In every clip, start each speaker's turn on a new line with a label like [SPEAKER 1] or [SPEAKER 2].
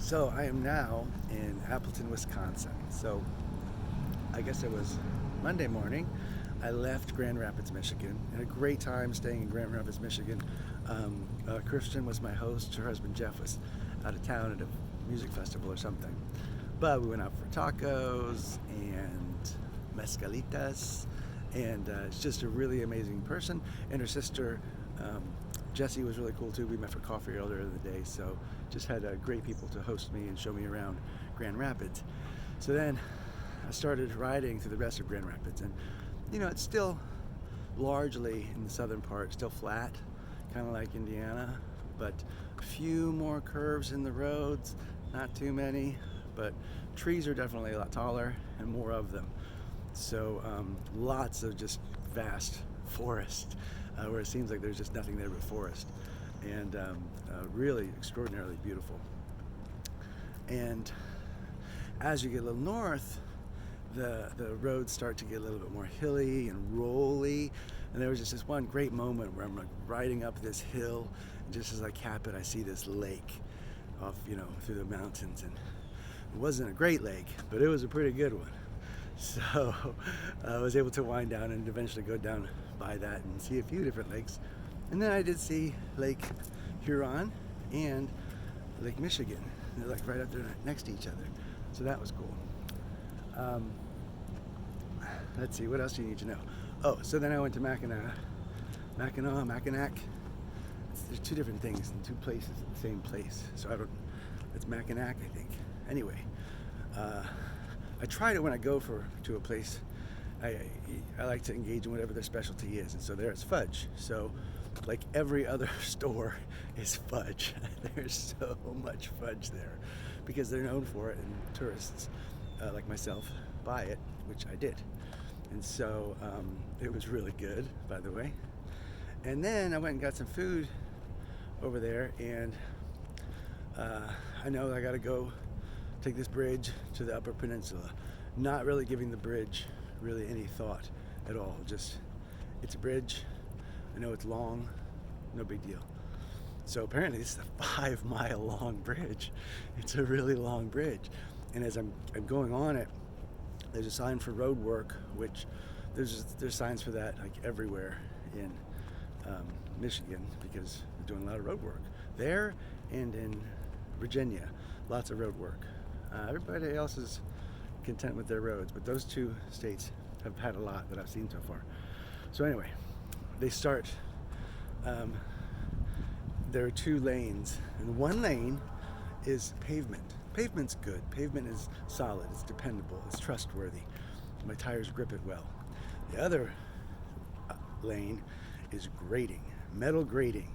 [SPEAKER 1] So I am now in Appleton, Wisconsin. So I guess it was Monday morning. I left Grand Rapids, Michigan. Had a great time staying in Grand Rapids, Michigan. Christian was my host. Her husband Jeff was out of town at a music festival or something. But we went out for tacos and mezcalitas, and it's just a really amazing person. And her sister Jessie was really cool too. We met for coffee earlier in the day, so just had great people to host me and show me around Grand Rapids. So then I started riding through the rest of Grand Rapids, and it's still largely in the southern part, still flat, kind of like Indiana, but a few more curves in the roads, not too many, but trees are definitely a lot taller and more of them. So lots of just vast forest, where it seems like there's just nothing there but forest, and really extraordinarily beautiful. And as you get a little north, the roads start to get a little bit more hilly and rolly, and there was just this one great moment where I'm like riding up this hill, and just as I cap it, I see this lake off, through the mountains, and it wasn't a great lake, but it was a pretty good one. So I was able to wind down and eventually go down by that and see a few different lakes. And then I did see Lake Huron and Lake Michigan. They're like right up there next to each other. So that was cool. Let's see, what else do you need to know? Oh, so then I went to Mackinac. There's two different things in two places at the same place. So it's Mackinac, I think. Anyway, I try to, when I go to a place, I like to engage in whatever their specialty is, and so there it's fudge. So like every other store is fudge. There's so much fudge there because they're known for it, and tourists like myself buy it, which I did. And so it was really good, by the way. And then I went and got some food over there, and I know I gotta go take this bridge to the Upper Peninsula. Not really giving the bridge really any thought at all. Just, it's a bridge. I know it's long, no big deal. So apparently this is a 5-mile long bridge. It's a really long bridge. And as I'm going on it, there's a sign for road work, which there's signs for that like everywhere in Michigan, because they're doing a lot of road work there, and in Virginia, lots of road work. Everybody else is content with their roads, but those two states have had a lot that I've seen so far. So anyway, they start, there are 2 lanes, and one lane is pavement. Pavement's good. Pavement is solid, it's dependable, it's trustworthy. My tires grip it well. The other lane is grading, metal grading,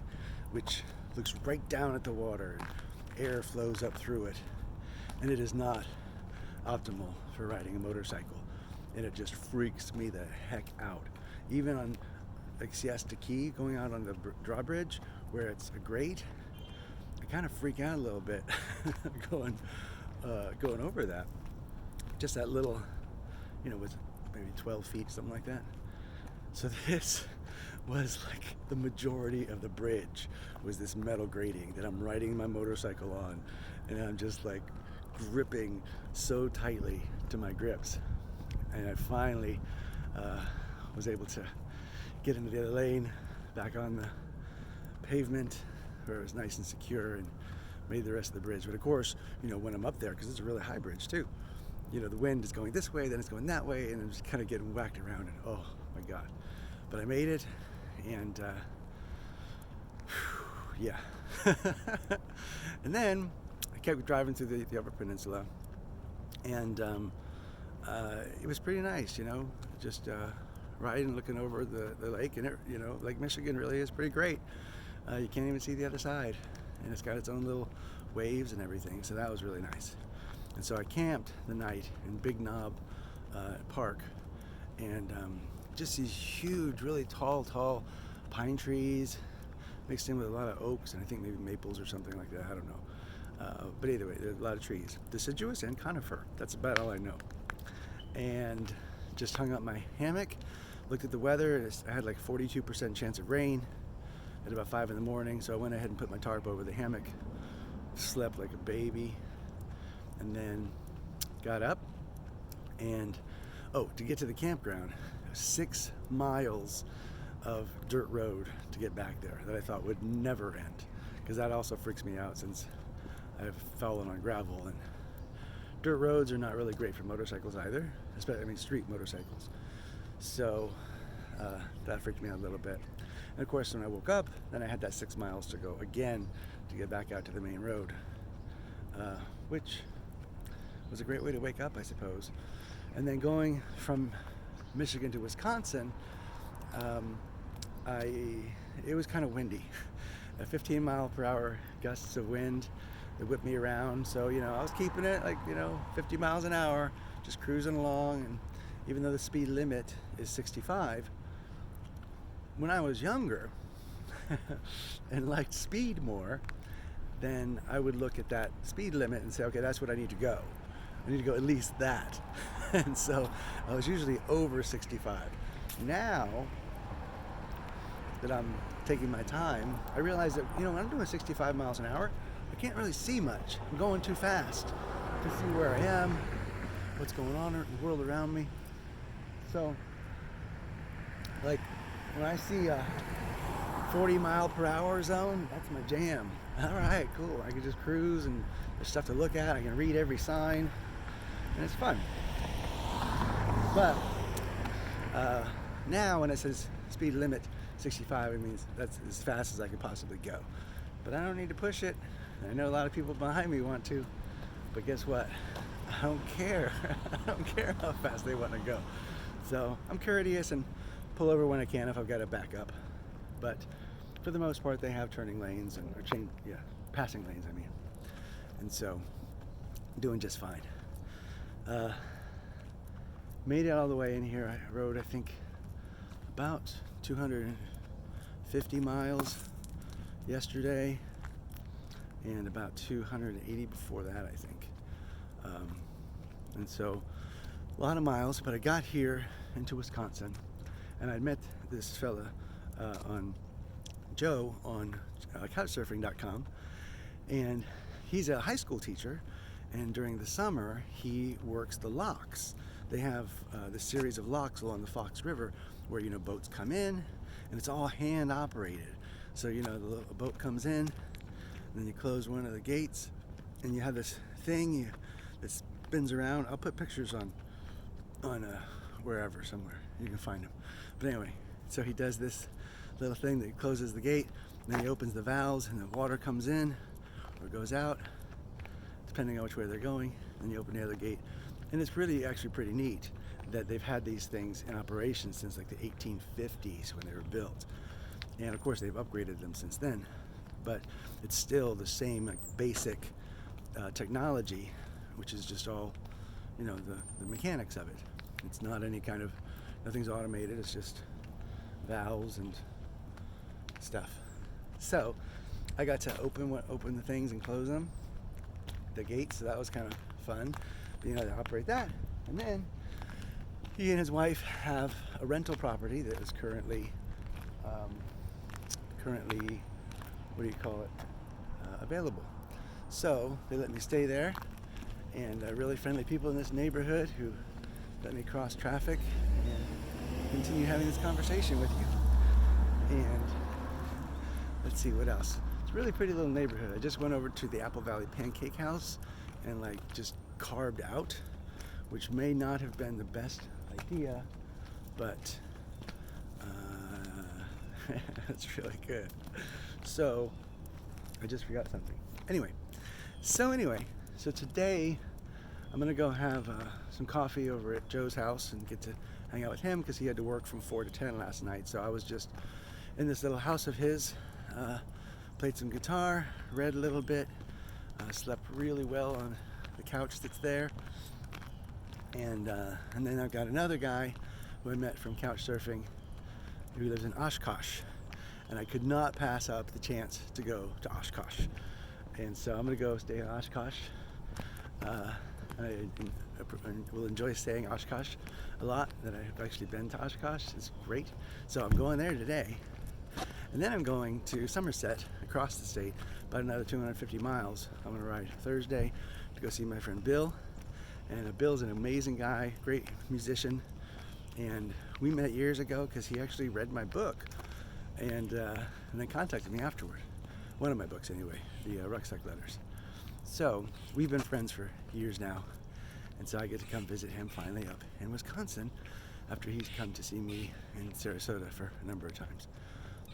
[SPEAKER 1] which looks right down at the water, and air flows up through it. And it is not optimal for riding a motorcycle, and it just freaks me the heck out. Even on like Siesta Key, going out on the drawbridge where it's a grate, I kind of freak out a little bit going over that. Just that little, was maybe 12 feet, something like that. So this was like the majority of the bridge was this metal grating that I'm riding my motorcycle on, and I'm just like gripping so tightly to my grips. And I finally was able to get into the other lane, back on the pavement where it was nice and secure, and made the rest of the bridge. But of course, when I'm up there, because it's a really high bridge too, the wind is going this way, then it's going that way, and I'm just kind of getting whacked around, and oh my God. But I made it, and yeah. And then I kept driving through the Upper Peninsula, and it was pretty nice, just riding, looking over the lake, and Lake Michigan really is pretty great. You can't even see the other side, and it's got its own little waves and everything, so that was really nice. And so I camped the night in Big Knob Park, and just these huge, really tall pine trees mixed in with a lot of oaks, and I think maybe maples or something like that, I don't know. But either way, there's a lot of trees, deciduous and conifer. That's about all I know. And just hung up my hammock, looked at the weather. I had like 42% chance of rain at about 5 in the morning, so I went ahead and put my tarp over the hammock, slept like a baby, and then got up and, to get to the campground, 6 miles of dirt road to get back there that I thought would never end, because that also freaks me out since I've fallen on gravel, and dirt roads are not really great for motorcycles either, especially street motorcycles. So that freaked me out a little bit. And of course, when I woke up, then I had that 6 miles to go again to get back out to the main road, which was a great way to wake up, I suppose. And then going from Michigan to Wisconsin, it was kind of windy. 15 mile per hour gusts of wind that whipped me around. So, I was keeping it 50 miles an hour, just cruising along. And even though the speed limit is 65, when I was younger and liked speed more, then I would look at that speed limit and say, okay, that's what I need to go. I need to go at least that. And so I was usually over 65. Now that I'm taking my time, I realize that, when I'm doing 65 miles an hour, I can't really see much. I'm going too fast to see where I am, what's going on in the world around me. So, when I see a 40 mile per hour zone, that's my jam. All right, cool. I can just cruise, and there's stuff to look at. I can read every sign, and it's fun. But now when it says speed limit 65, it means that's as fast as I could possibly go. But I don't need to push it. I know a lot of people behind me want to, but guess what? I don't care. I don't care how fast they want to go. So I'm courteous and pull over when I can if I've got to back up. But for the most part, they have turning lanes passing lanes, I mean. And so, doing just fine. Made it all the way in here. I rode, I think, about 250 miles yesterday, and about 280 before that, I think. And so, a lot of miles, but I got here into Wisconsin, and I met this fella on Joe on couchsurfing.com, and he's a high school teacher, and during the summer he works the locks. They have this series of locks along the Fox River where boats come in, and it's all hand operated. So the little boat comes in, and then you close one of the gates, and you have this thing that spins around. I'll put pictures on wherever, somewhere you can find them. But anyway, so he does this little thing that closes the gate, and then he opens the valves, and the water comes in or goes out, depending on which way they're going. And you open the other gate, and it's really actually pretty neat that they've had these things in operation since the 1850s when they were built. And of course they've upgraded them since then, but it's still the same basic technology, which is just all the mechanics of it. It's not any kind of, nothing's automated. It's just valves and stuff. So I got to open the things and close them, the gates. So that was kind of fun, being able to operate that. And then he and his wife have a rental property that is currently available. So they let me stay there, and really friendly people in this neighborhood who let me cross traffic and continue having this conversation with you. And let's see what else. It's a really pretty little neighborhood. I just went over to the Apple Valley Pancake House and just carved out, which may not have been the best idea, but it's really good. So I just forgot something. So today I'm gonna go have some coffee over at Joe's house and get to hang out with him, because he had to work from 4 to 10 last night. So I was just in this little house of his, played some guitar, read a little bit, slept really well on the couch that's there, and then I've got another guy who I met from couch surfing who lives in Oshkosh, and I could not pass up the chance to go to Oshkosh, and so I'm gonna go stay in Oshkosh. I will enjoy staying in Oshkosh a lot. That I've actually been to Oshkosh. It's great. So I'm going there today, and then I'm going to Somerset, across the state, about another 250 miles. I'm going to ride Thursday to to go see my friend Bill. And Bill's an amazing guy, great musician. And we met years ago because he actually read my book and then contacted me afterward. One of my books anyway, the Rucksack Letters. So we've been friends for years now. And so I get to come visit him finally up in Wisconsin after he's come to see me in Sarasota for a number of times.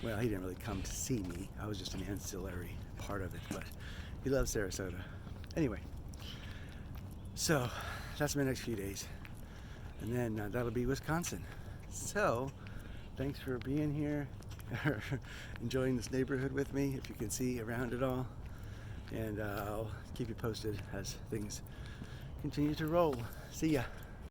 [SPEAKER 1] Well, he didn't really come to see me. I was just an ancillary part of it, but he loves Sarasota. Anyway, so that's my next few days. And then that'll be Wisconsin. So thanks for being here, enjoying this neighborhood with me, if you can see around it all. And I'll keep you posted as things continue to roll. See ya.